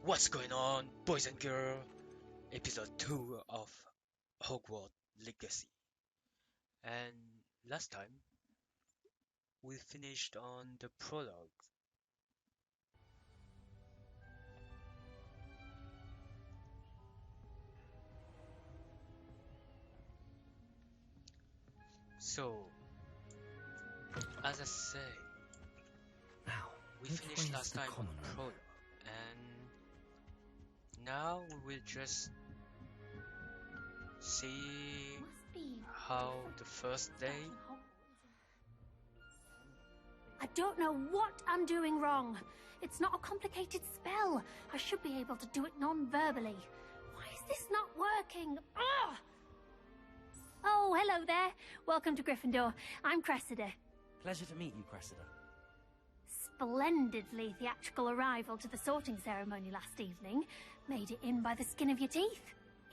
What's going on, boys and girls? Episode 2 of Hogwarts Legacy. And last time, we finished on the prologue. So, as I say, now, we finished last time on prologue, and now we will just see how the first day. I don't know what I'm doing wrong. It's not a complicated spell. I should be able to do it non-verbally. Why is this not working? Ugh! Oh, hello there. Welcome to Gryffindor. I'm Cressida. Pleasure to meet you, Cressida. Splendidly theatrical arrival to the sorting ceremony last evening. Made it in by the skin of your teeth.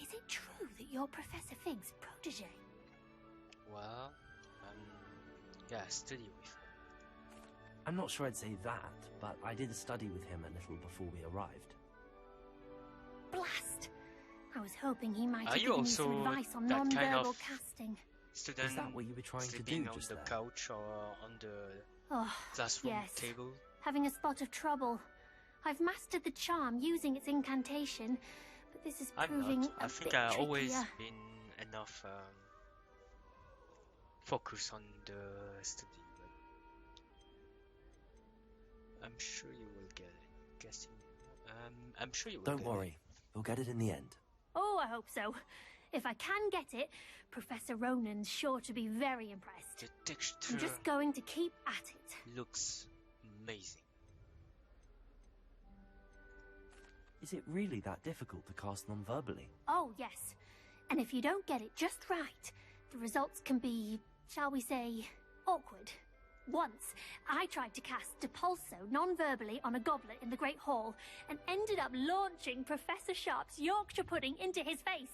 Is it true that you're Professor Fig's protege? Well, yeah, study with him. I'm not sure I'd say that, but I did study with him a little before we arrived. Blast! I was hoping he might Are have you given me some also advice on that kind non-verbal of casting. Student Is that what you were trying to sleeping do on just the there? couch or on the Oh, classroom yes. table? Having a spot of trouble. I've mastered the charm using its incantation, but this is I'm proving not. I a think bit I trickier. always been enough focus on the study, but I'm sure you will get it. Guessing, I'm sure you will. Don't worry, we'll get it in the end. Oh, I hope so. If I can get it, Professor Ronan's sure to be very impressed. The texture I'm just going to keep at it. looks amazing. Is it really that difficult to cast non-verbally? Oh, yes. And if you don't get it just right, the results can be, shall we say, awkward. Once, I tried to cast Depulso non-verbally on a goblet in the Great Hall and ended up launching Professor Sharp's Yorkshire pudding into his face.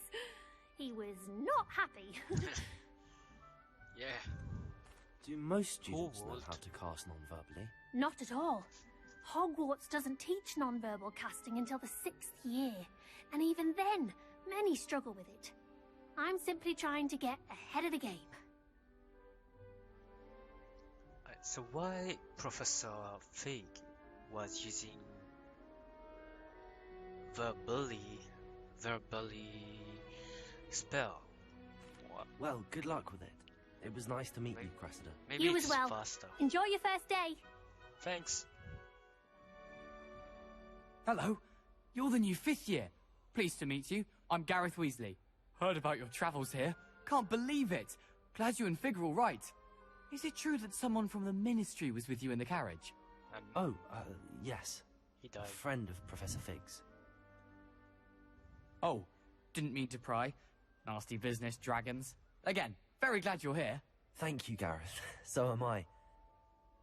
He was not happy. Yeah. Do most students know Hogwarts. how to cast non-verbally? Not at all. Hogwarts doesn't teach non-verbal casting until the 6th year, and even then, many struggle with it. I'm simply trying to get ahead of the game. So why Professor Fig was using verbally spell? What? Well, good luck with it. It was nice to meet you, Cressida. Maybe You it's as well. faster. Enjoy your first day. Thanks. Hello, you're the new 5th year. Pleased to meet you. I'm Gareth Weasley. Heard about your travels here. Can't believe it. Glad you and Fig are all right. Is it true that someone from the Ministry was with you in the carriage? Oh, yes. He A died. friend of Professor Fig's. Oh, didn't mean to pry. Nasty business, dragons. Again, very glad you're here. Thank you, Gareth. So am I.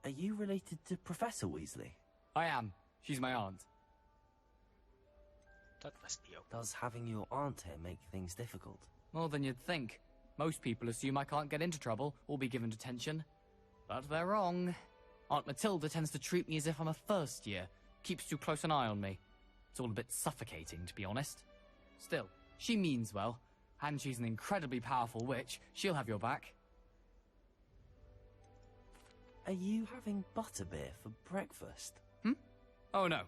Are you related to Professor Weasley? I am. She's my aunt. That must be okay. Does having your aunt here make things difficult? More than you'd think. Most people assume I can't get into trouble or be given detention. But they're wrong. Aunt Matilda tends to treat me as if I'm a first year. Keeps too close an eye on me. It's all a bit suffocating, to be honest. Still, she means well. And she's an incredibly powerful witch. She'll have your back. Are you having butterbeer for breakfast? Oh no.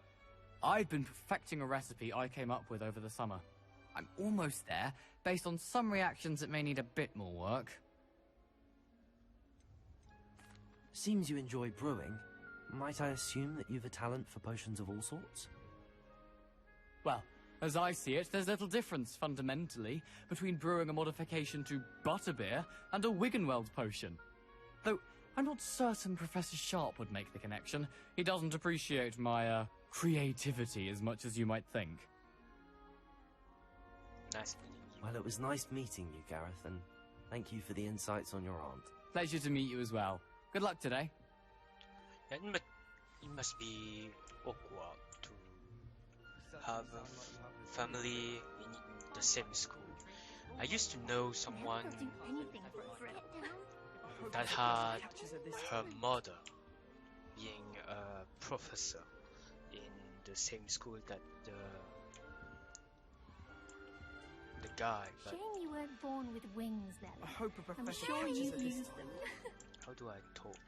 I've been perfecting a recipe I came up with over the summer. I'm almost there, based on some reactions that may need a bit more work. Seems you enjoy brewing. Might I assume that you've a talent for potions of all sorts? Well, as I see it, there's little difference, fundamentally, between brewing a modification to butterbeer and a Wiggenweld potion. Though, I'm not certain Professor Sharp would make the connection. He doesn't appreciate my, creativity as much as you might think. Nice meeting you. Well, it was nice meeting you, Gareth, and thank you for the insights on your aunt. Pleasure to meet you as well. Good luck today. Yeah, it must be awkward to have a family in the same school. I used to know someone They'll do anything for a thrill. that had her mother being a professor in the the same school that the guy, but Shame you weren't born with wings, I Nelly. hope a I'm professor sure catches you it this used time. them. how do I talk to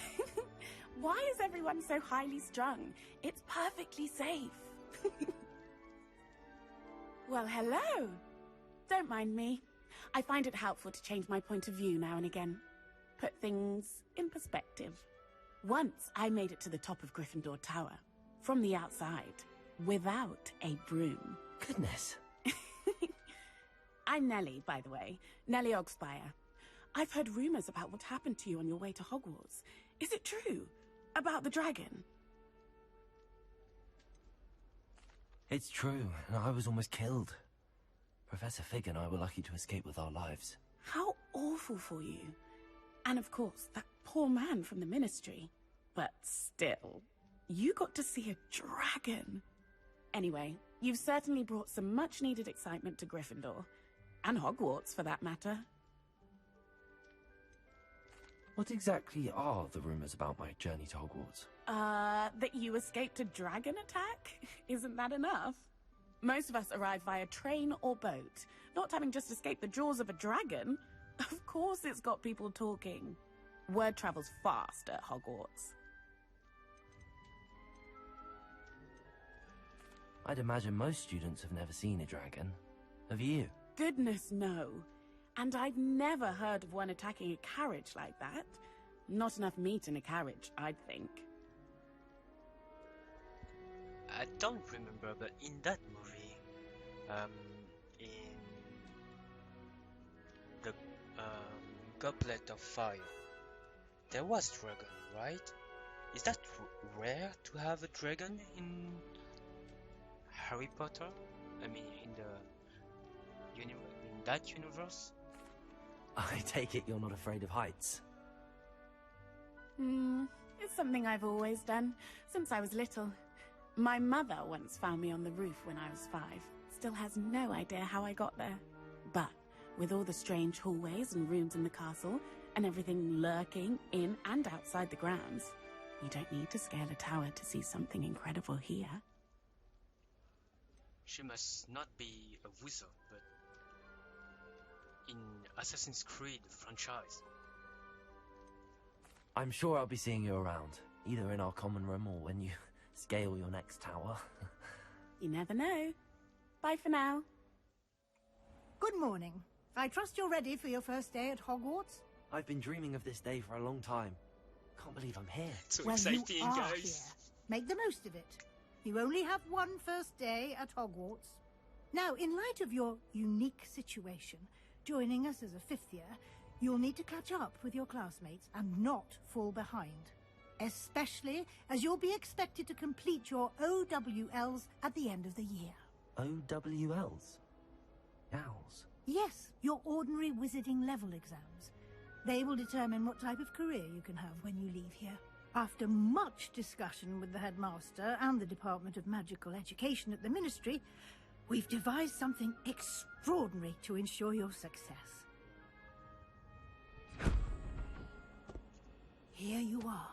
her? Why is everyone so highly strung? It's perfectly safe. Well, hello. Don't mind me. I find it helpful to change my point of view now and again. Put things in perspective. Once I made it to the top of Gryffindor Tower, from the outside, without a broom. Goodness. I'm Nellie, by the way. Nellie Ogspire. I've heard rumors about what happened to you on your way to Hogwarts. Is it true? About the dragon? It's true, and I was almost killed. Professor Fig and I were lucky to escape with our lives. How awful for you. And of course, that poor man from the Ministry. But still, you got to see a dragon. Anyway, you've certainly brought some much-needed excitement to Gryffindor. And Hogwarts, for that matter. What exactly are the rumors about my journey to Hogwarts? That you escaped a dragon attack? Isn't that enough? Most of us arrive via train or boat, not having just escaped the jaws of a dragon. Of course it's got people talking. Word travels fast at Hogwarts. I'd imagine most students have never seen a dragon. Have you? Goodness, no. And I've never heard of one attacking a carriage like that. Not enough meat in a carriage, I'd think. I don't remember, but in that movie, in the Goblet of Fire, there was dragon, right? Is that rare to have a dragon in Harry Potter? I mean, in that universe? I take it you're not afraid of heights. It's something I've always done, since I was little. My mother once found me on the roof when I was 5. Still has no idea how I got there. But with all the strange hallways and rooms in the castle, and everything lurking in and outside the grounds, you don't need to scale a tower to see something incredible here. She must not be a wizard, but in Assassin's Creed franchise. I'm sure I'll be seeing you around, either in our common room or when you scale your next tower. You never know. Bye for now. Good morning. I trust you're ready for your first day at Hogwarts? I've been dreaming of this day for a long time. Can't believe I'm here. So Well, exciting, you are guys! here. Make the most of it. You only have one first day at Hogwarts. Now, in light of your unique situation, joining us as a 5th year, you'll need to catch up with your classmates and not fall behind. Especially as you'll be expected to complete your OWLs at the end of the year. OWLs? Owls? Yes, your ordinary wizarding level exams. They will determine what type of career you can have when you leave here. After much discussion with the headmaster and the Department of Magical Education at the Ministry, we've devised something extraordinary to ensure your success. Here you are.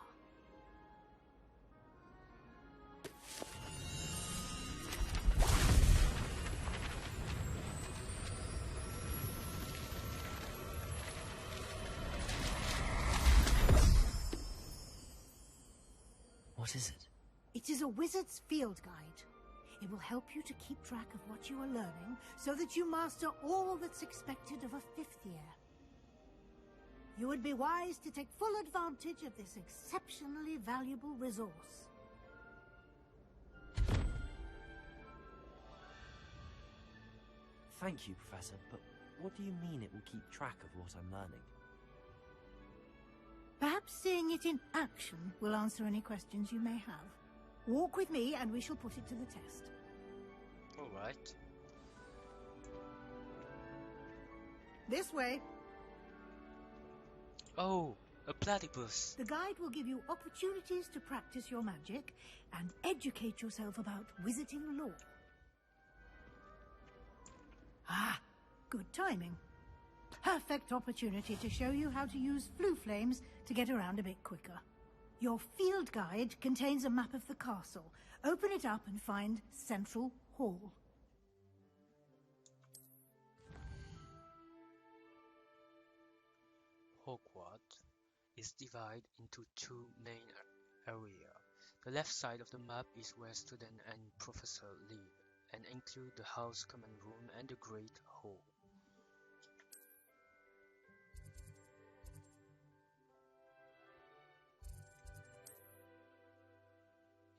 What is it? It is a wizard's field guide. It will help you to keep track of what you are learning so that you master all that's expected of a 5th year. You would be wise to take full advantage of this exceptionally valuable resource. Thank you, Professor, but what do you mean it will keep track of what I'm learning? Perhaps seeing it in action will answer any questions you may have. Walk with me and we shall put it to the test. Alright. This way. Oh, a platypus. The guide will give you opportunities to practice your magic and educate yourself about wizarding lore. Ah, good timing. perfect opportunity to show you how to use flue flames to get around a bit quicker. Your field guide contains a map of the castle. Open it up and find Central Hall. Hogwarts is divided into two main areas. The left side of the map is where students and professors live, and include the house common room and the Great Hall.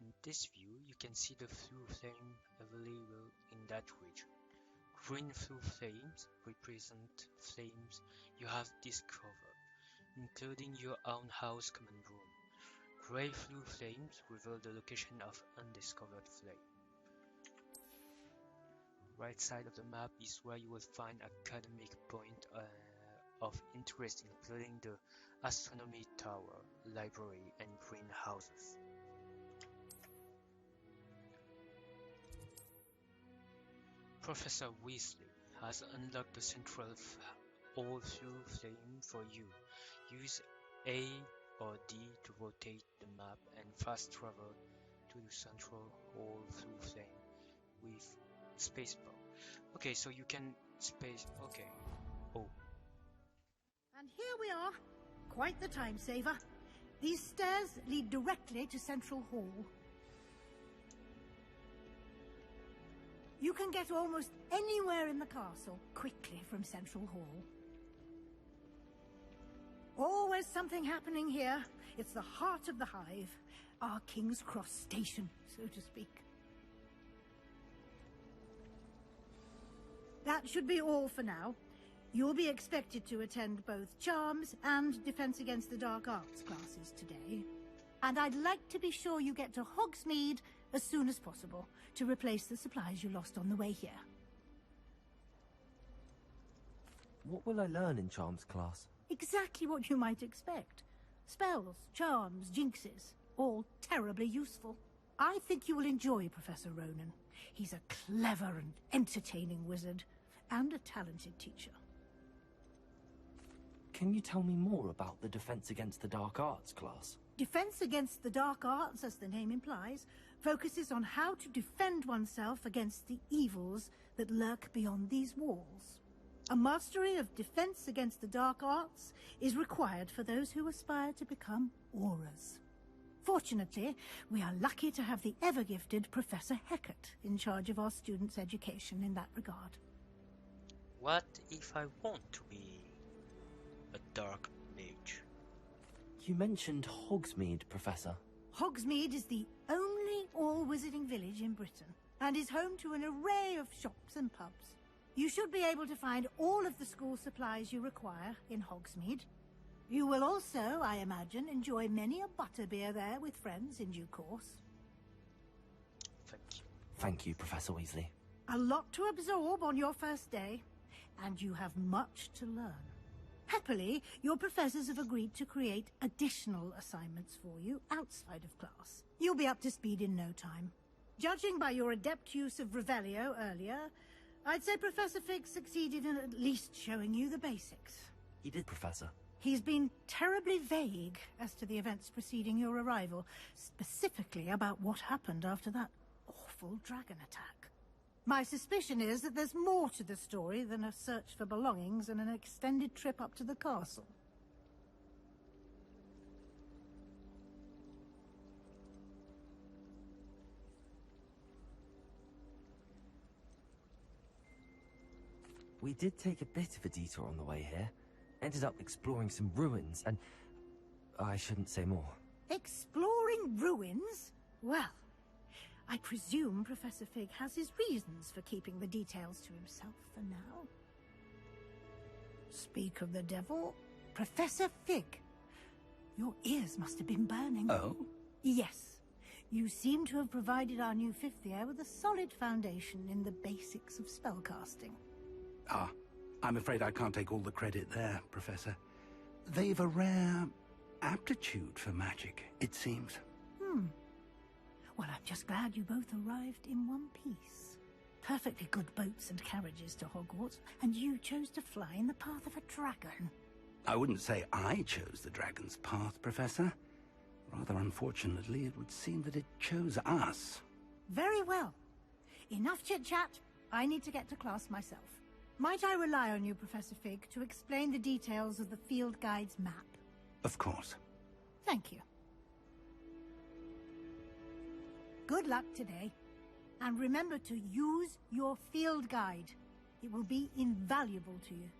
In this view, you can see the flue flame available in that region. Green flue flames represent flames you have discovered, including your own house common room. Grey flue flames reveal the location of undiscovered flame. Right side of the map is where you will find academic point of interest, including the astronomy tower, library, and greenhouses. Professor Weasley has unlocked the central hall flue flame for you. Use A or D to rotate the map and fast travel to the central hall flue flame with spacebar. Okay, so you can space. Okay. Oh. And here we are. Quite the time saver. These stairs lead directly to Central Hall. You can get almost anywhere in the castle quickly from Central Hall. Always something happening here. It's the heart of the hive, our King's Cross station, so to speak. That should be all for now. You'll be expected to attend both Charms and Defense Against the Dark Arts classes today. And I'd like to be sure you get to Hogsmeade as soon as possible to replace the supplies you lost on the way here. What will I learn in Charms class? Exactly what you might expect. Spells, charms, jinxes, all terribly useful. I think you will enjoy Professor Ronan. He's a clever and entertaining wizard, and a talented teacher. Can you tell me more about the Defense Against the Dark Arts class? Defense Against the Dark Arts, as the name implies, focuses on how to defend oneself against the evils that lurk beyond these walls. A mastery of Defense Against the Dark Arts is required for those who aspire to become Aurors. Fortunately, we are lucky to have the ever-gifted Professor Hecat in charge of our students' education in that regard. What if I want to be a dark mage? You mentioned Hogsmeade, Professor. Hogsmeade is the only all-wizarding village in Britain, and is home to an array of shops and pubs. You should be able to find all of the school supplies you require in Hogsmeade. You will also, I imagine, enjoy many a butterbeer there with friends in due course. Thank you. Thank you, Professor Weasley. A lot to absorb on your first day, and you have much to learn. Happily, your professors have agreed to create additional assignments for you outside of class. You'll be up to speed in no time. Judging by your adept use of Revelio earlier, I'd say Professor Fig succeeded in at least showing you the basics. He did, Professor. He's been terribly vague as to the events preceding your arrival, specifically about what happened after that awful dragon attack. My suspicion is that there's more to the story than a search for belongings and an extended trip up to the castle. We did take a bit of a detour on the way here. Ended up exploring some ruins and... I shouldn't say more. Exploring ruins? Well, I presume Professor Fig has his reasons for keeping the details to himself for now. Speak of the devil, Professor Fig. Your ears must have been burning. Oh? Yes. You seem to have provided our new fifth year with a solid foundation in the basics of spellcasting. Ah, I'm afraid I can't take all the credit there, Professor. They've a rare aptitude for magic, it seems. Well, I'm just glad you both arrived in one piece. perfectly good boats and carriages to Hogwarts, and you chose to fly in the path of a dragon. I wouldn't say I chose the dragon's path, Professor. Rather unfortunately, it would seem that it chose us. Very well. Enough chit-chat. I need to get to class myself. Might I rely on you, Professor Fig, to explain the details of the field guide's map? Of course. Thank you. Good luck today. And remember to use your field guide. It will be invaluable to you.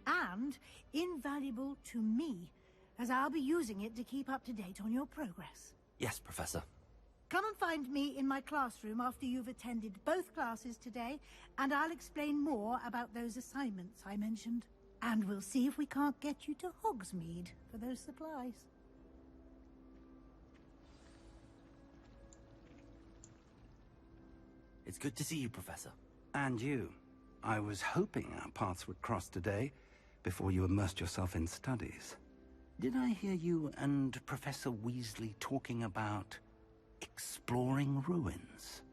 And invaluable to me, as I'll be using it to keep up to date on your progress. Yes, Professor. Come and find me in my classroom after you've attended both classes today, and I'll explain more about those assignments I mentioned. And we'll see if we can't get you to Hogsmeade for those supplies. It's good to see you, Professor. And you. I was hoping our paths would cross today, before you immersed yourself in studies. Did I hear you and Professor Weasley talking about exploring ruins?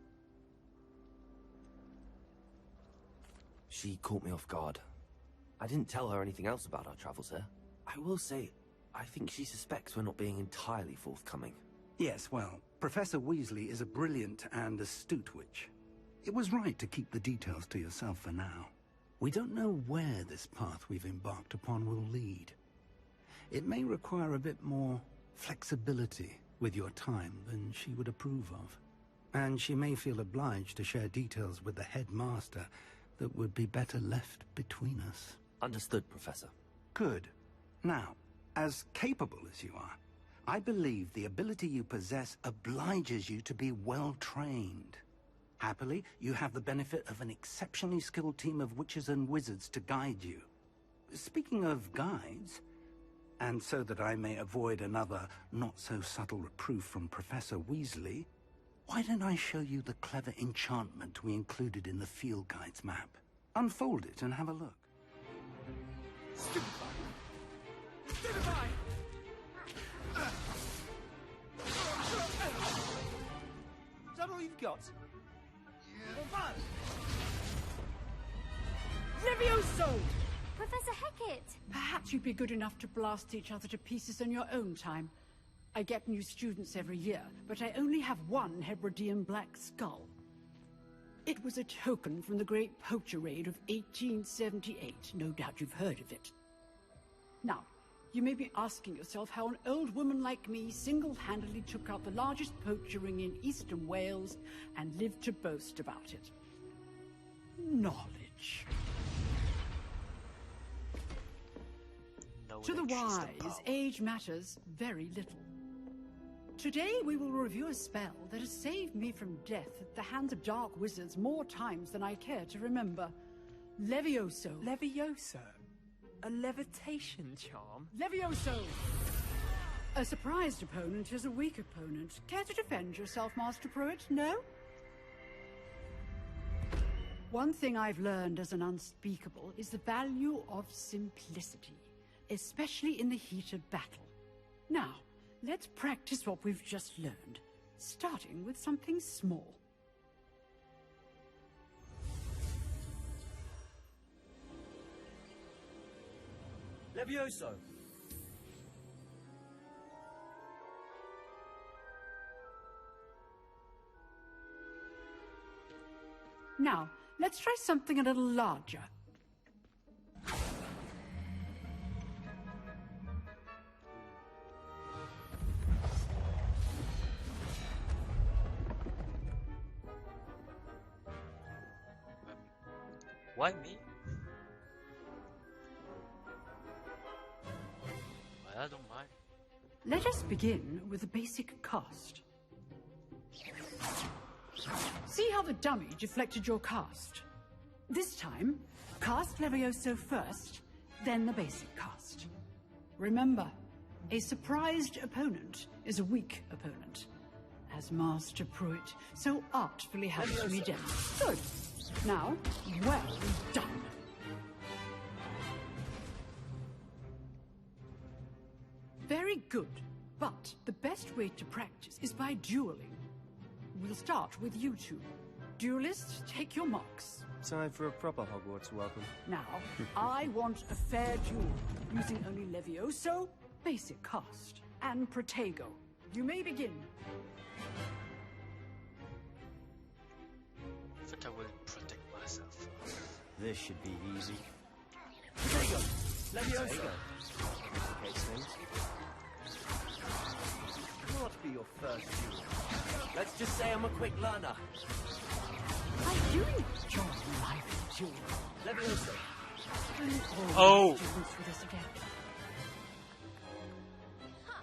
She caught me off guard. I didn't tell her anything else about our travels here. I will say, I think she suspects we're not being entirely forthcoming. Yes, well, Professor Weasley is a brilliant and astute witch. It was right to keep the details to yourself for now. We don't know where this path we've embarked upon will lead. It may require a bit more flexibility with your time than she would approve of. And she may feel obliged to share details with the headmaster that would be better left between us. Understood, Professor. Good. Now, as capable as you are, I believe the ability you possess obliges you to be well-trained. Happily, you have the benefit of an exceptionally skilled team of witches and wizards to guide you. Speaking of guides, and so that I may avoid another not-so-subtle reproof from Professor Weasley, why don't I show you the clever enchantment we included in the field guide's map? Unfold it and have a look. Stupefy! Stupefy! Is that all you've got? Levioso! Professor Hecat! Perhaps you'd be good enough to blast each other to pieces in your own time. I get new students every year, but I only have one Hebridean black skull. It was a token from the Great Poacher Raid of 1878. No doubt you've heard of it. Now, you may be asking yourself how an old woman like me single-handedly took out the largest poacher ring in eastern Wales and lived to boast about it. Knowledge. To the wise, age matters very little. Today we will review a spell that has saved me from death at the hands of dark wizards more times than I care to remember. Levioso. Levioso? A levitation charm? Levioso! A surprised opponent is a weak opponent. Care to defend yourself, Master Pruitt? No? One thing I've learned as an unspeakable is the value of simplicity, especially in the heat of battle. Now, let's practice what we've just learned, starting with something small. Levioso! Now, let's try something a little larger. Why me? Well, I don't mind. Let us begin with a basic cast. See how the dummy deflected your cast? This time, cast Levioso first, then the basic cast. Remember, a surprised opponent is a weak opponent, as Master Pruitt so artfully helps me down. Good. Now, well done. Very good, but the best way to practice is by dueling. We'll start with you two. Duelists, take your marks. Time for a proper Hogwarts welcome. Now, I want a fair duel, using only Levioso, basic cast, and Protego. You may begin. I think I will protect myself. This should be easy. Protego! Levioso! Case then. Not be your first duel. Let's just say I'm a quick learner. I do enjoy life duel. Levioso! Oh! Students with us again.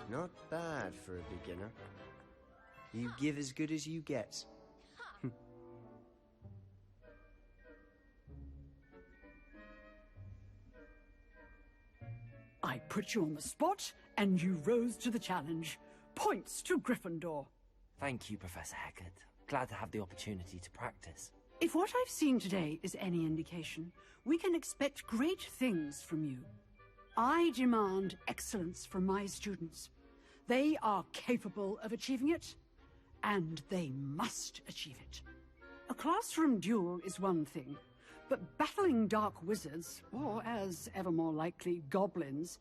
Not bad for a beginner. You give as good as you get. I put you on the spot, and you rose to the challenge. Points to Gryffindor. Thank you, Professor Heckard. Glad to have the opportunity to practice. If what I've seen today is any indication, we can expect great things from you. I demand excellence from my students. They are capable of achieving it, and they must achieve it. A classroom duel is one thing, but battling dark wizards, or as ever more likely, goblins,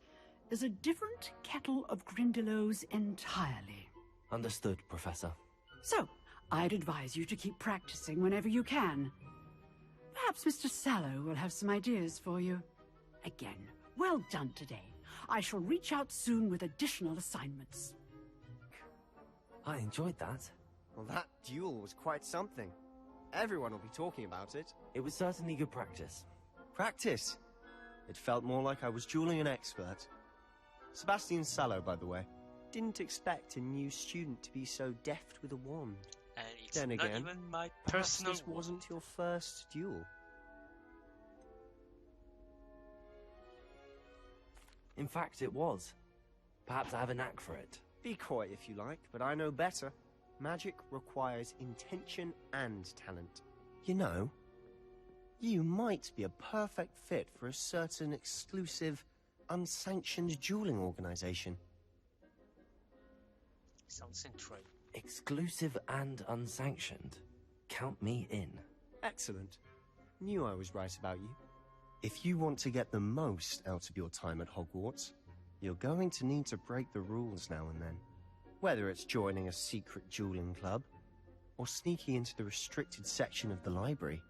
is a different kettle of Grindylows entirely. Understood, Professor. So, I'd advise you to keep practicing whenever you can. Perhaps Mr. Sallow will have some ideas for you. Again, well done today. I shall reach out soon with additional assignments. I enjoyed that. Well, that duel was quite something. Everyone will be talking about it. It was certainly good practice. Practice? It felt more like I was dueling an expert. Sebastian Sallow, by the way. Didn't expect a new student to be so deft with a wand. And it's Then not again, even my Perhaps personal this wasn't your first duel. In fact, it was. Perhaps I have a knack for it. Be coy if you like, but I know better. Magic requires intention and talent. You know, you might be a perfect fit for a certain exclusive, unsanctioned dueling organization. Sounds intriguing. Exclusive and unsanctioned. Count me in. Excellent. Knew I was right about you. If you want to get the most out of your time at Hogwarts, you're going to need to break the rules now and then. Whether it's joining a secret dueling club, or sneaking into the restricted section of the library,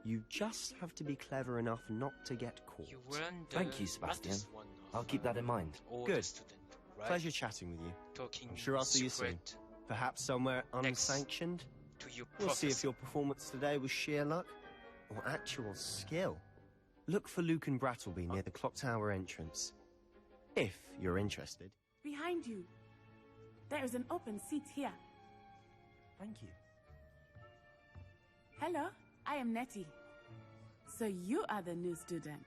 you just have to be clever enough not to get caught. You weren't the Thank you, Sebastian. latest one of, I'll keep that in mind. all Good. the student, right? Pleasure chatting with you. Talking I'm sure I'll see you soon. secret Perhaps somewhere Next. unsanctioned? to your We'll see if professor. your performance today was sheer luck or actual skill. Look for Luke and Brattleby near the clock tower entrance. If you're interested. Behind you. There is an open seat here. Thank you. Hello, I am Nettie. So you are the new student.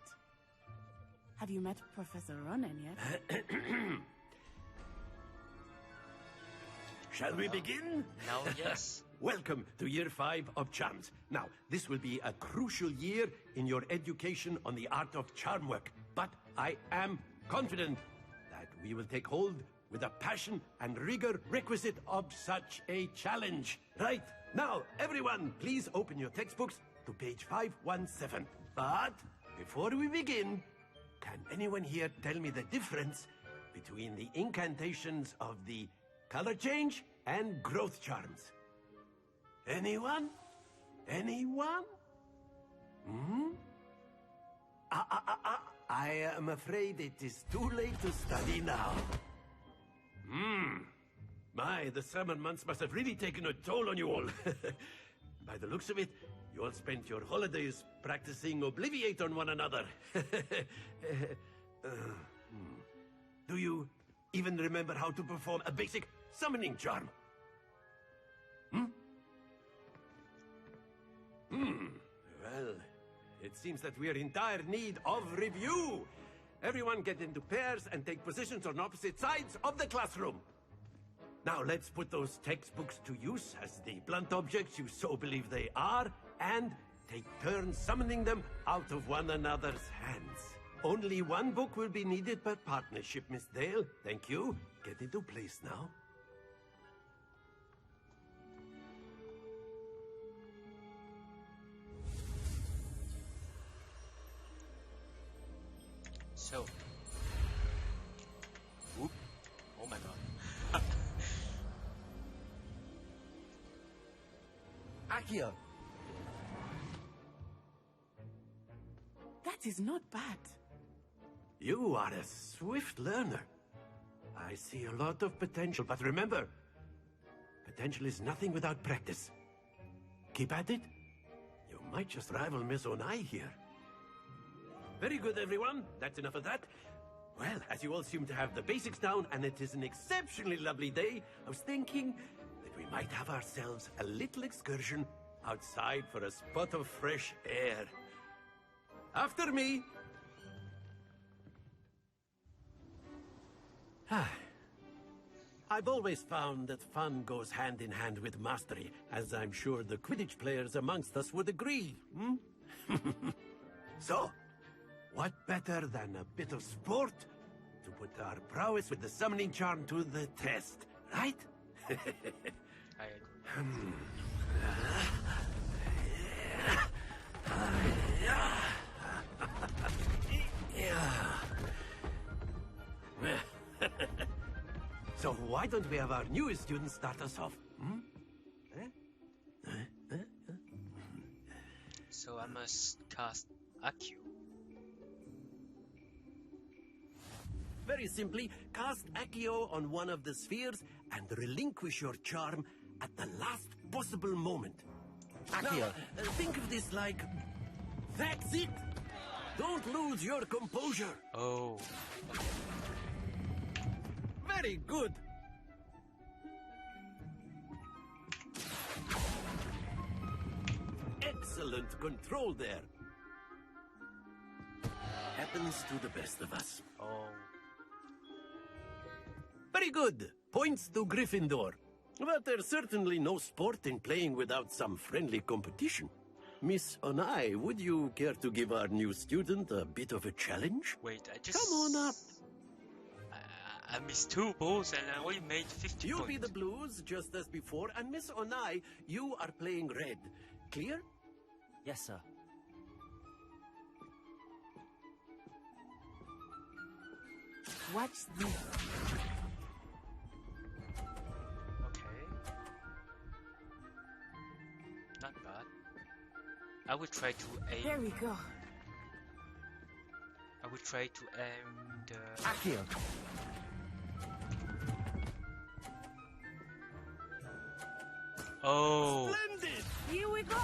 Have you met Professor Ronen yet? Shall we begin? Now, yes. Welcome to Year 5 of Charms. Now, this will be a crucial year in your education on the art of charm work, but I am confident that we will take hold with the passion and rigor requisite of such a challenge. Right, now, everyone, please open your textbooks to page 517. But before we begin, can anyone here tell me the difference between the incantations of the color change and growth charms? Anyone? Anyone? Hmm? I am afraid it is too late to study now. My, the summer months must have really taken a toll on you all. By the looks of it, you all spent your holidays practicing Obliviate on one another. Do you even remember how to perform a basic summoning charm? Well, it seems that we are in dire need of review. Everyone get into pairs and take positions on opposite sides of the classroom. Now let's put those textbooks to use as the blunt objects you so believe they are, and take turns summoning them out of one another's hands. Only one book will be needed per partnership, Miss Dale. Thank you. Get into place now. So. Whoop. Oh my god. Accio! That is not bad. You are a swift learner. I see a lot of potential, but remember, potential is nothing without practice. Keep at it. You might just rival Miss Onai here. Very good, everyone. That's enough of that. Well, as you all seem to have the basics down, and it is an exceptionally lovely day, I was thinking that we might have ourselves a little excursion outside for a spot of fresh air. After me! I've always found that fun goes hand in hand with mastery, as I'm sure the Quidditch players amongst us would agree, So, what better than a bit of sport to put our prowess with the summoning charm to the test, right? I agree. So why don't we have our newest student start us off? So I must cast Accio. Very simply, cast Accio on one of the spheres and relinquish your charm at the last possible moment. Accio! Now, think of this like... That's it! Don't lose your composure! Oh. Very good! Excellent control there. Happens to the best of us. Oh. Very good. Points to Gryffindor. But there's certainly no sport in playing without some friendly competition. Miss Onai, would you care to give our new student a bit of a challenge? Wait, I just... Come on up. I missed 2 balls and I only made 50 You points. be the blues, just as before, and Miss Onai, you are playing red. Clear? Yes, sir. Watch this. Okay. Not bad. I will try to aim. There we go. I will try to aim the... Accio! Oh! Splendid! Here we go.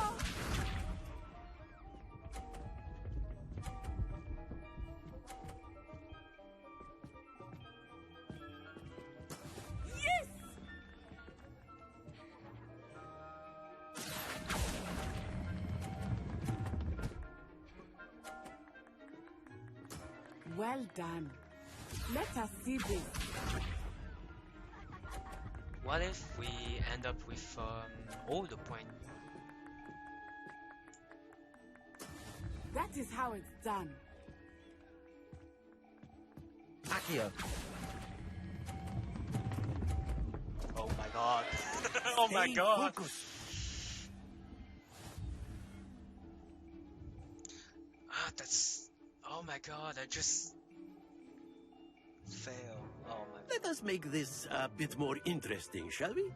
Yes! Well done. Let us see this. What if we end up with all the points? That is how it's done. Accio! Oh my god! Oh my Stay god! focused. Ah, that's... Oh my god, I just... fail. Oh my... Let us make this a bit more interesting, shall we?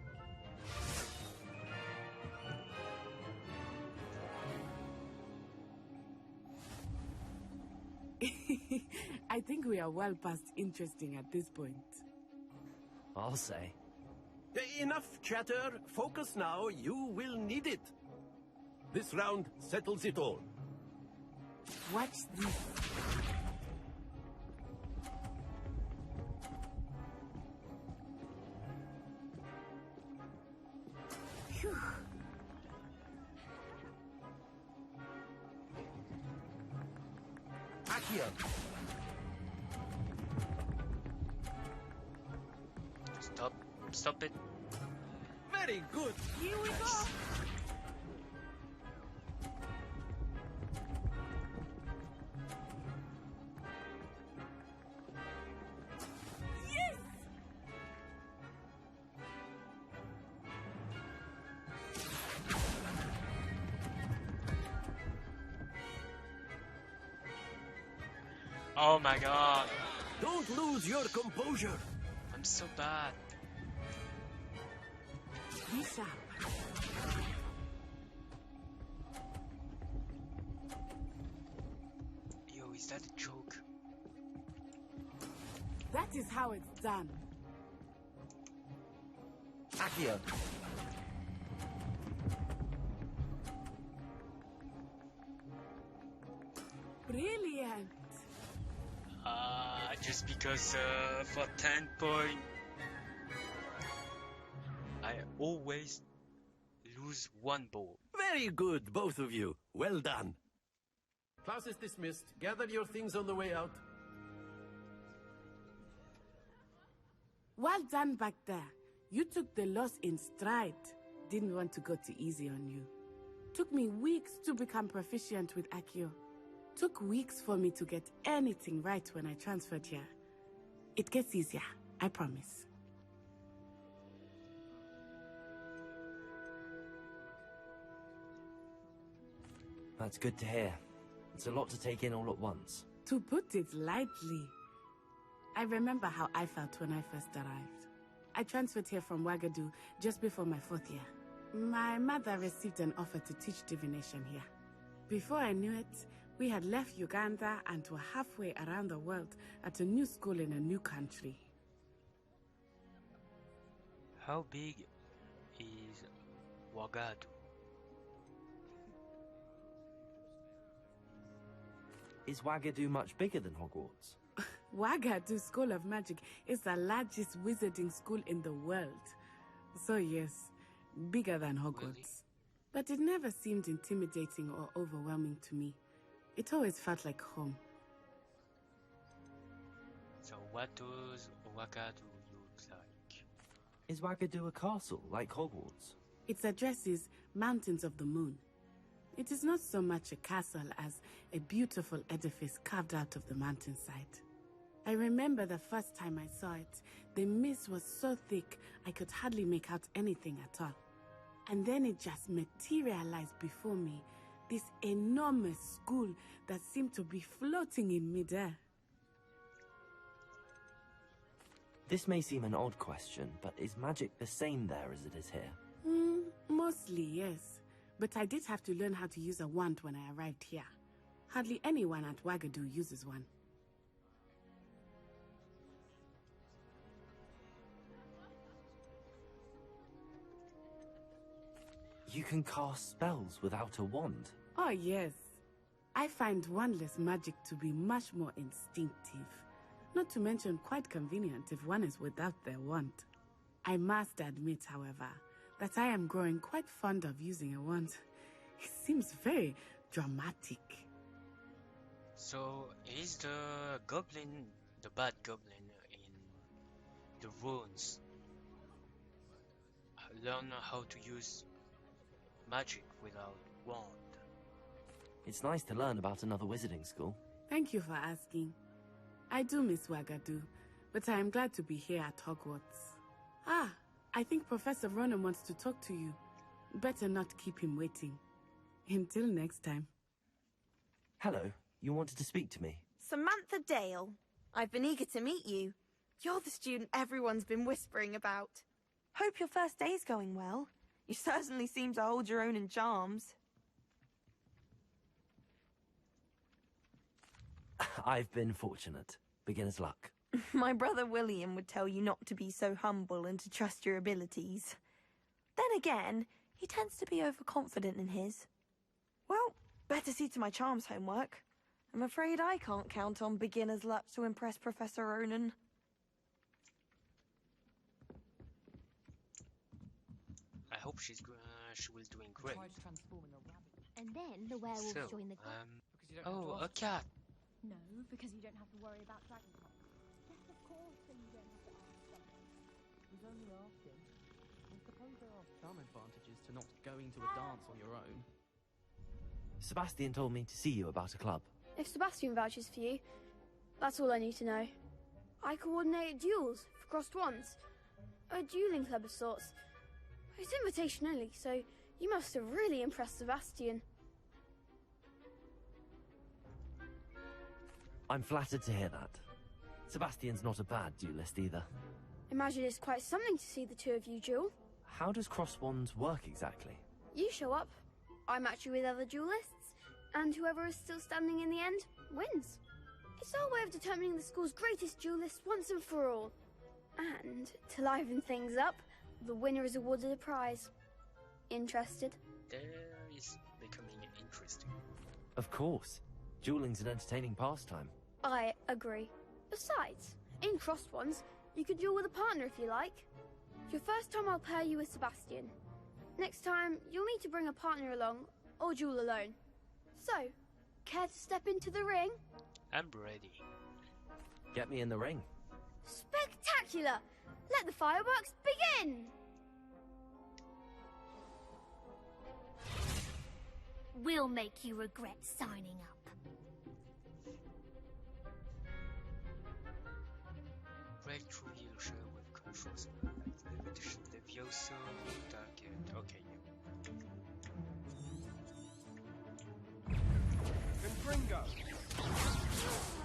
I think we are well past interesting at this point. I'll say. Enough chatter. Focus now. You will need it. This round settles it all. Watch this. Phew. Accio! Stop it. Very good. Here we go. Yes! Oh my god. Don't lose your composure. I'm so bad. Lisa. Yo, is that a joke? That is how it's done. Accio. Brilliant. Just because for 10 point, I always lose one ball. Very good, both of you. Well done. Class is dismissed. Gather your things on the way out. Well done back there. You took the loss in stride. Didn't want to go too easy on you. Took me weeks to become proficient with Accio. Took weeks for me to get anything right when I transferred here. It gets easier, I promise. That's good to hear. It's a lot to take in all at once. To put it lightly, I remember how I felt when I first arrived. I transferred here from Wagadu just before my 4th year. My mother received an offer to teach divination here. Before I knew it, we had left Uganda and were halfway around the world at a new school in a new country. How big is Wagadu? Is Wagadu much bigger than Hogwarts? Wagadu School of Magic is the largest wizarding school in the world. So yes, bigger than Hogwarts. Really? But it never seemed intimidating or overwhelming to me. It always felt like home. So what does Wagadu look like? Is Wagadu a castle like Hogwarts? Its address is Mountains of the Moon. It is not so much a castle as a beautiful edifice carved out of the mountainside. I remember the first time I saw it, the mist was so thick I could hardly make out anything at all. And then it just materialized before me, this enormous school that seemed to be floating in midair. This may seem an odd question, but is magic the same there as it is here? Mostly, yes. But I did have to learn how to use a wand when I arrived here. Hardly anyone at Wagadu uses one. You can cast spells without a wand? Oh, yes. I find wandless magic to be much more instinctive. Not to mention quite convenient if one is without their wand. I must admit, however, that I am growing quite fond of using a wand. It seems very dramatic. So is the goblin, the bad goblin in the ruins, learn how to use magic without wand? It's nice to learn about another wizarding school. Thank you for asking. I do miss Wagadu, but I am glad to be here at Hogwarts. Ah, I think Professor Ronan wants to talk to you. Better not keep him waiting. Until next time. Hello, you wanted to speak to me? Samantha Dale. I've been eager to meet you. You're the student everyone's been whispering about. Hope your first day's going well. You certainly seem to hold your own in charms. I've been fortunate. Beginner's luck. My brother William would tell you not to be so humble and to trust your abilities. Then again, he tends to be overconfident in his. Well, better see to my charms homework. I'm afraid I can't count on beginner's luck to impress Professor Ronan. I hope she will doing great. And then the werewolves So, join the oh, a cat. No, because you don't have to worry about dragon cocks. Yes, of course, then you don't have to ask something. I was only asking. I suppose there are some advantages to not going to a dance on your own. Sebastian told me to see you about a club. If Sebastian vouches for you, that's all I need to know. I coordinate duels for crossed wands. A dueling club of sorts. It's invitation only, so you must have really impressed Sebastian. I'm flattered to hear that. Sebastian's not a bad duelist either. Imagine it's quite something to see the two of you duel. How does cross wands work exactly? You show up, I match you with other duelists, and whoever is still standing in the end wins. It's our way of determining the school's greatest duelist once and for all. And to liven things up, the winner is awarded a prize. Interested? There is becoming interesting. Of course. Dueling's an entertaining pastime. I agree. Besides, in crossed ones, you could duel with a partner if you like. Your first time I'll pair you with Sebastian. Next time, you'll need to bring a partner along, or duel alone. So, care to step into the ring? I'm ready. Get me in the ring. Spectacular! Let the fireworks begin! We'll make you regret signing up. Breakthrough illusion with controls like Levioso, Dark and okay, Confringo!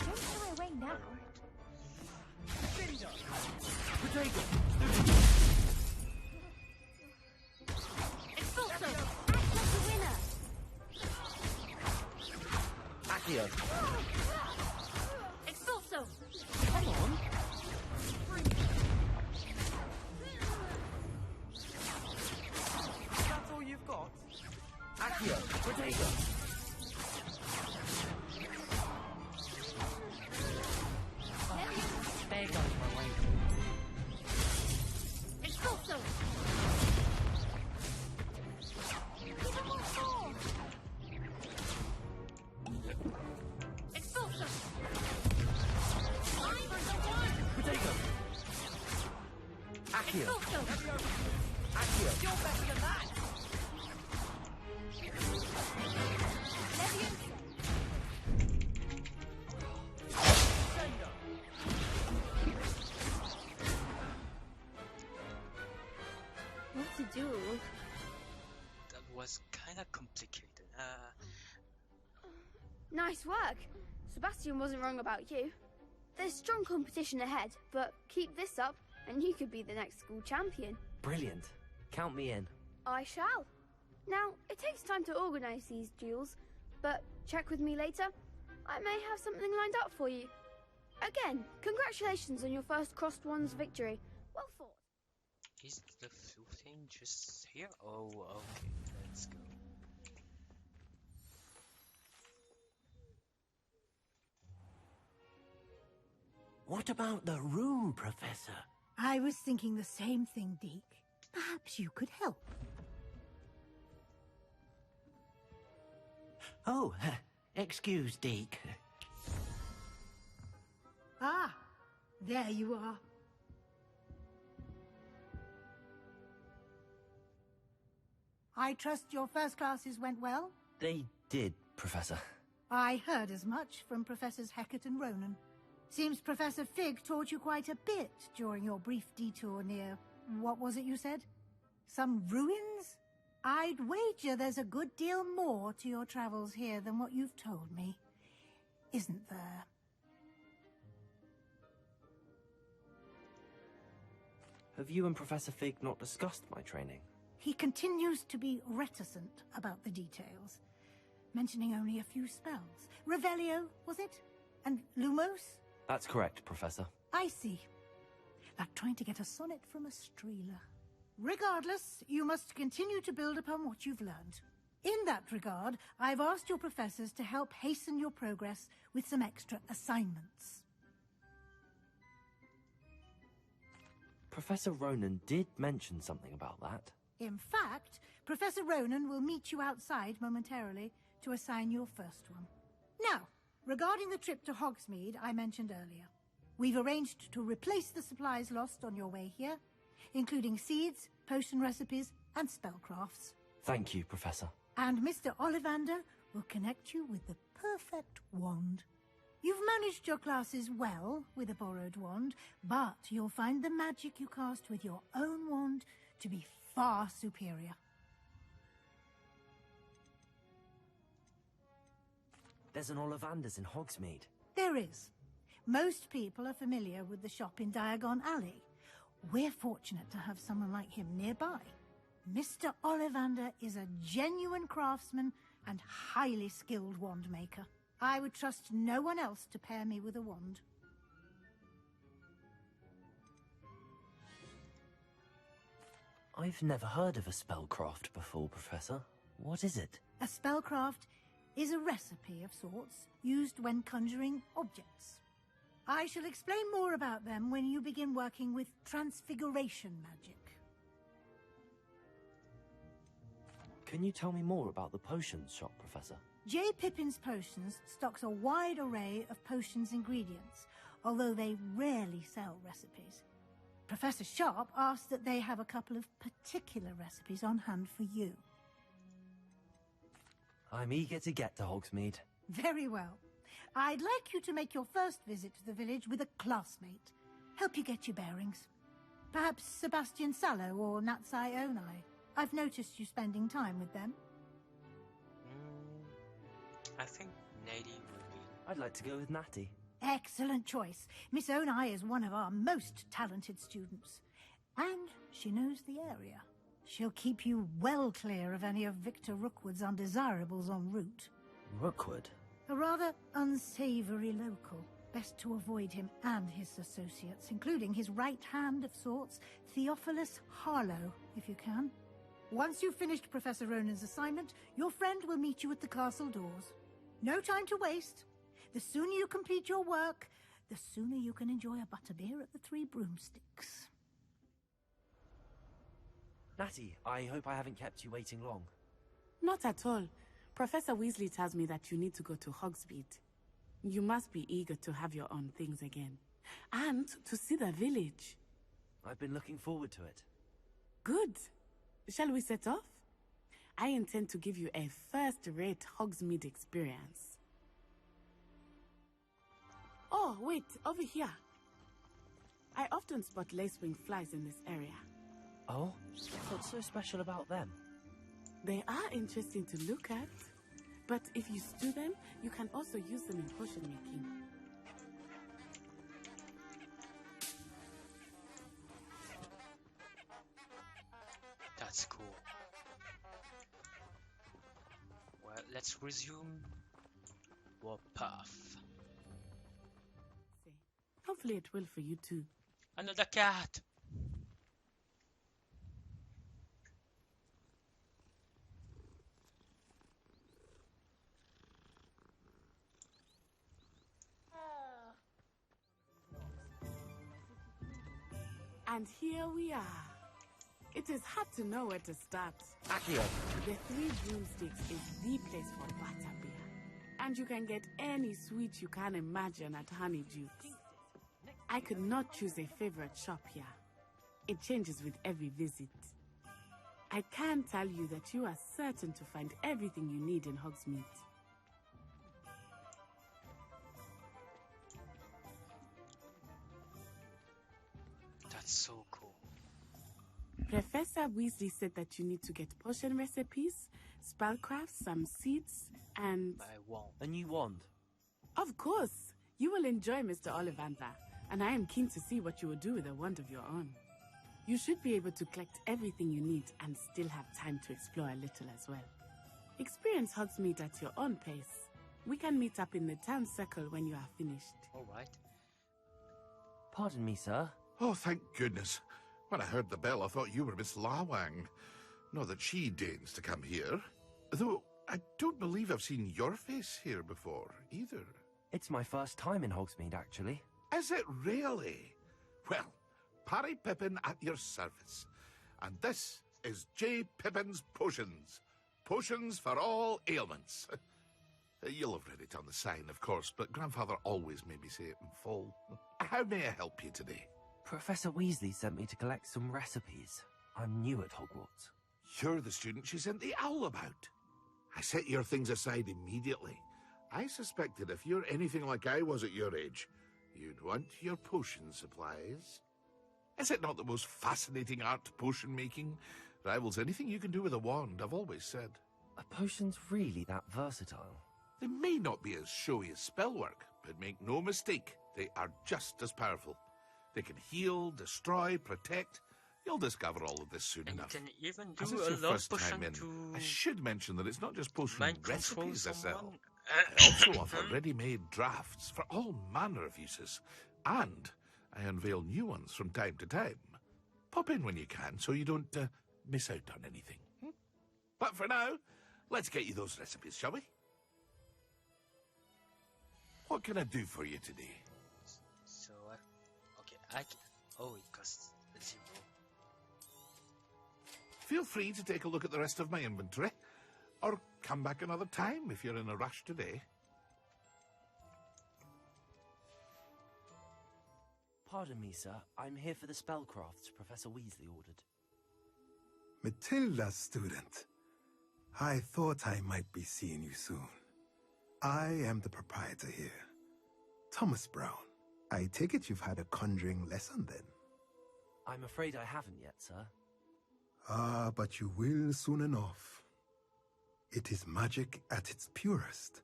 Don't shy away now. Cinder! Potato! Expulso! Act like a winner! Accio! Expulso! Come on! That's all you've got? Accio! Potato! There goes my way. Expulso! Even more force! Expulso! I'm the one! Potato! Accio! Expulso! Accio! You're better than that! What to do? that was kinda complicated. Nice work. Sebastian wasn't wrong about you. There's strong competition ahead, but keep this up and you could be the next school champion. Brilliant. Count me in. I shall. Now, it takes time to organise these duels, but check with me later. I may have something lined up for you. Again, congratulations on your first crossed wands victory. Well fought. Is the flu thing just here? Oh, okay, let's go. What about the room, Professor? I was thinking the same thing, Deke. Perhaps you could help. Oh, excuse, Deke. Ah, there you are. I trust your first classes went well? They did, Professor. I heard as much from Professors Hecat and Ronan. Seems Professor Fig taught you quite a bit during your brief detour near... what was it you said? Some ruins? I'd wager there's a good deal more to your travels here than what you've told me. Isn't there? Have you and Professor Fig not discussed my training? He continues to be reticent about the details, mentioning only a few spells. Revelio, was it? And Lumos? That's correct, Professor. I see. Like trying to get a sonnet from a streeler. Regardless, you must continue to build upon what you've learned. In that regard, I've asked your professors to help hasten your progress with some extra assignments. Professor Ronan did mention something about that. In fact, Professor Ronan will meet you outside momentarily to assign your first one. Now, regarding the trip to Hogsmeade I mentioned earlier, we've arranged to replace the supplies lost on your way here, including seeds, potion recipes, and spellcrafts. Thank you, Professor. And Mr. Ollivander will connect you with the perfect wand. You've managed your classes well with a borrowed wand, but you'll find the magic you cast with your own wand to be far superior. There's an Ollivander's in Hogsmeade. There is. Most people are familiar with the shop in Diagon Alley. We're fortunate to have someone like him nearby. Mr. Ollivander is a genuine craftsman and highly skilled wand maker. I would trust no one else to pair me with a wand. I've never heard of a spellcraft before, Professor. What is it? A spellcraft is a recipe of sorts used when conjuring objects. I shall explain more about them when you begin working with transfiguration magic. Can you tell me more about the potions shop, Professor? J. Pippin's Potions stocks a wide array of potions ingredients, although they rarely sell recipes. Professor Sharp asked that they have a couple of particular recipes on hand for you. I'm eager to get to Hogsmeade. Very well. I'd like you to make your first visit to the village with a classmate. Help you get your bearings. Perhaps Sebastian Sallow or Natsai Onai. I've noticed you spending time with them. I think Natty would be... I'd like to go with Natty. Excellent choice. Miss Onai is one of our most talented students. And she knows the area. She'll keep you well clear of any of Victor Rookwood's undesirables en route. Rookwood? A rather unsavoury local. Best to avoid him and his associates, including his right hand of sorts, Theophilus Harlow, if you can. Once you've finished Professor Ronan's assignment, your friend will meet you at the castle doors. No time to waste. The sooner you complete your work, the sooner you can enjoy a butterbeer at the Three Broomsticks. Natty, I hope I haven't kept you waiting long. Not at all. Professor Weasley tells me that you need to go to Hogsmeade. You must be eager to have your own things again. And to see the village. I've been looking forward to it. Good. Shall we set off? I intend to give you a first-rate Hogsmeade experience. Oh, wait, over here. I often spot lacewing flies in this area. Oh? What's so special about them? They are interesting to look at. But if you stew them, you can also use them in potion making. That's cool. Well, let's resume our path. Hopefully it will for you too. Another cat! And here we are. It is hard to know where to start. Accio. The Three Broomsticks is the place for butterbeer. And you can get any sweet you can imagine at Honeydew. I could not choose a favorite shop here. It changes with every visit. I can tell you that you are certain to find everything you need in Hogsmeade. That's so cool. Professor Weasley said that you need to get potion recipes, spellcrafts, some seeds, and... My wand. A new wand? Of course! You will enjoy Mr. Ollivander, and I am keen to see what you will do with a wand of your own. You should be able to collect everything you need and still have time to explore a little as well. Experience Hogsmeade at your own pace. We can meet up in the town circle when you are finished. Alright. Pardon me, sir. Oh, thank goodness. When I heard the bell, I thought you were Miss Lawang. Not that she deigns to come here. Though, I don't believe I've seen your face here before, either. It's my first time in Hogsmeade, actually. Is it really? Well, Parry Pippin at your service. And this is J. Pippin's Potions. Potions for all ailments. You'll have read it on the sign, of course, but Grandfather always made me say it in full. How may I help you today? Professor Weasley sent me to collect some recipes. I'm new at Hogwarts. You're the student she sent the owl about. I set your things aside immediately. I suspected if you're anything like I was at your age, you'd want your potion supplies. Is it not the most fascinating art, potion making? Rivals anything you can do with a wand, I've always said. Are potions really that versatile? They may not be as showy as spellwork, But make no mistake, they are just as powerful. They can heal, destroy, protect. You'll discover all of this soon And enough. you can even do As it's a your love first time potion in, to I should mention that it's not just potion mind control recipes I sell. someone. I also offer ready-made drafts for all manner of uses. And I unveil new ones from time to time. Pop in when you can so you don't miss out on anything. But for now, let's get you those recipes, shall we? What can I do for you today? So, okay, I can. Oh, it costs 0. Feel free to take a look at the rest of my inventory, or come back another time if you're in a rush today. Pardon me, sir. I'm here for the spellcrafts Professor Weasley ordered. Matilda's student. I thought I might be seeing you soon. I am the proprietor here, Thomas Brown. I take it you've had a conjuring lesson then? I'm afraid I haven't yet, sir. Ah, but you will soon enough. It is magic at its purest,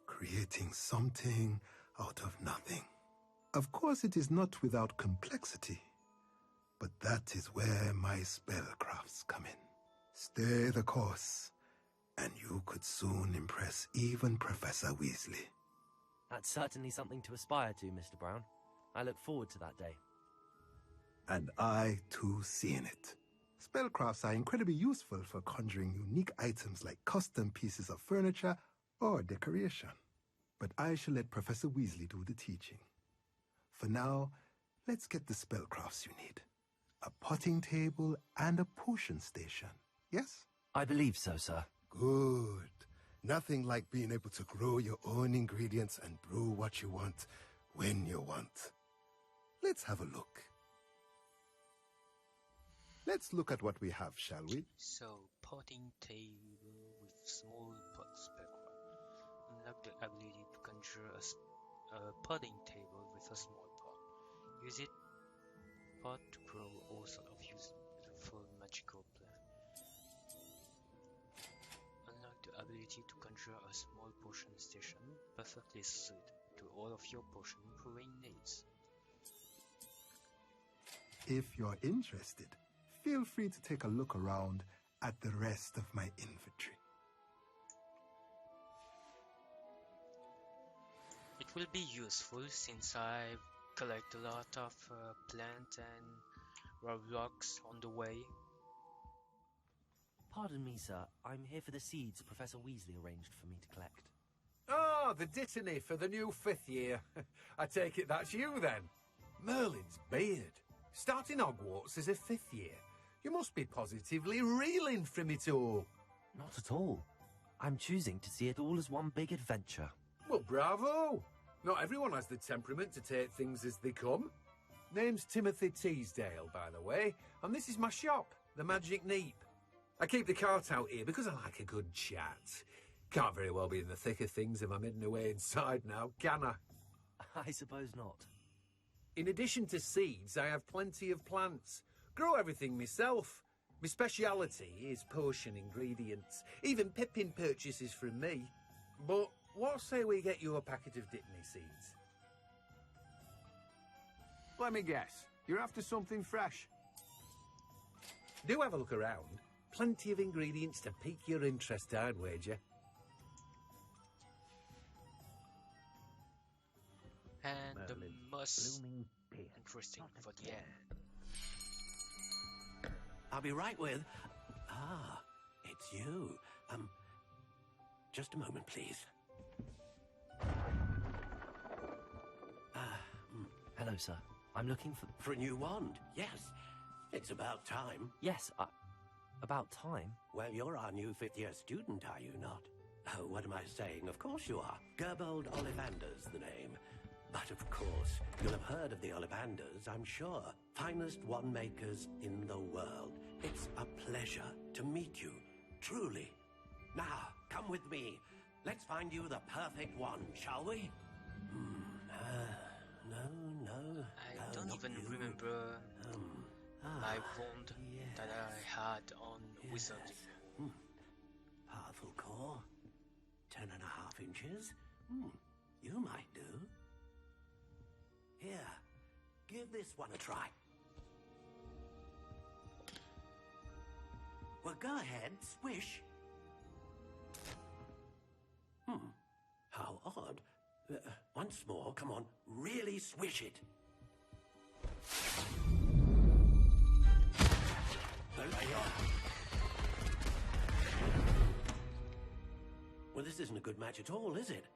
creating something out of nothing. Of course, it is not without complexity, but that is where my spellcrafts come in. Stay the course, and you could soon impress even Professor Weasley. That's certainly something to aspire to, Mr. Brown. I look forward to that day. And I, too, see in it. Spellcrafts are incredibly useful for conjuring unique items like custom pieces of furniture or decoration. But I shall let Professor Weasley do the teaching. For now, let's get the spellcrafts you need. A potting table and a potion station, yes? I believe so, sir. Good. Nothing like being able to grow your own ingredients and brew what you want when you want. Let's have a look. Let's look at what we have, shall we? So, potting table with small pot spellcraft. Unlock the ability to conjure a potting table with a small pot. Use it pot to grow all sorts of useful magical plants. Unlock the ability to conjure a small potion station perfectly suited to all of your potion brewing needs. If you're interested, feel free to take a look around at the rest of my inventory. It will be useful since I collect a lot of plant and rocks on the way. Pardon me, sir. I'm here for the seeds Professor Weasley arranged for me to collect. Ah, the dittany for the new 5th year. I take it that's you, then. Merlin's beard. Starting Hogwarts as a 5th year. You must be positively reeling from it all. Not at all. I'm choosing to see it all as one big adventure. Well, bravo! Not everyone has the temperament to take things as they come. Name's Timothy Teasdale, by the way, and this is my shop, the Magic Neep. I keep the cart out here because I like a good chat. Can't very well be in the thick of things if I'm hidden away inside now, can I? I suppose not. In addition to seeds, I have plenty of plants. Grow everything myself. My speciality is potion ingredients. Even Pippin purchases from me. But what say we get you a packet of dittany seeds? Let me guess. You're after something fresh. Do have a look around. Plenty of ingredients to pique your interest, I'd wager. And the most interesting for the end. I'll be right with... Ah, it's you. Just a moment, please. Hello, sir. I'm looking for... For a new wand, yes. It's about time. Yes, about time? Well, you're our new 5th year student, are you not? Oh, what am I saying? Of course you are. Gerbold Ollivander's the name. But of course, you'll have heard of the Ollivanders, I'm sure. Finest wand makers in the world. It's a pleasure to meet you, truly. Now, come with me. Let's find you the perfect wand, shall we? No. I don't even remember my wand that I had on wizarding. Powerful core. 10.5 inches. You might do. Here, give this one a try. Well, go ahead, swish. How odd. Once more, come on, really swish it. There you are. Well, this isn't a good match at all, is it?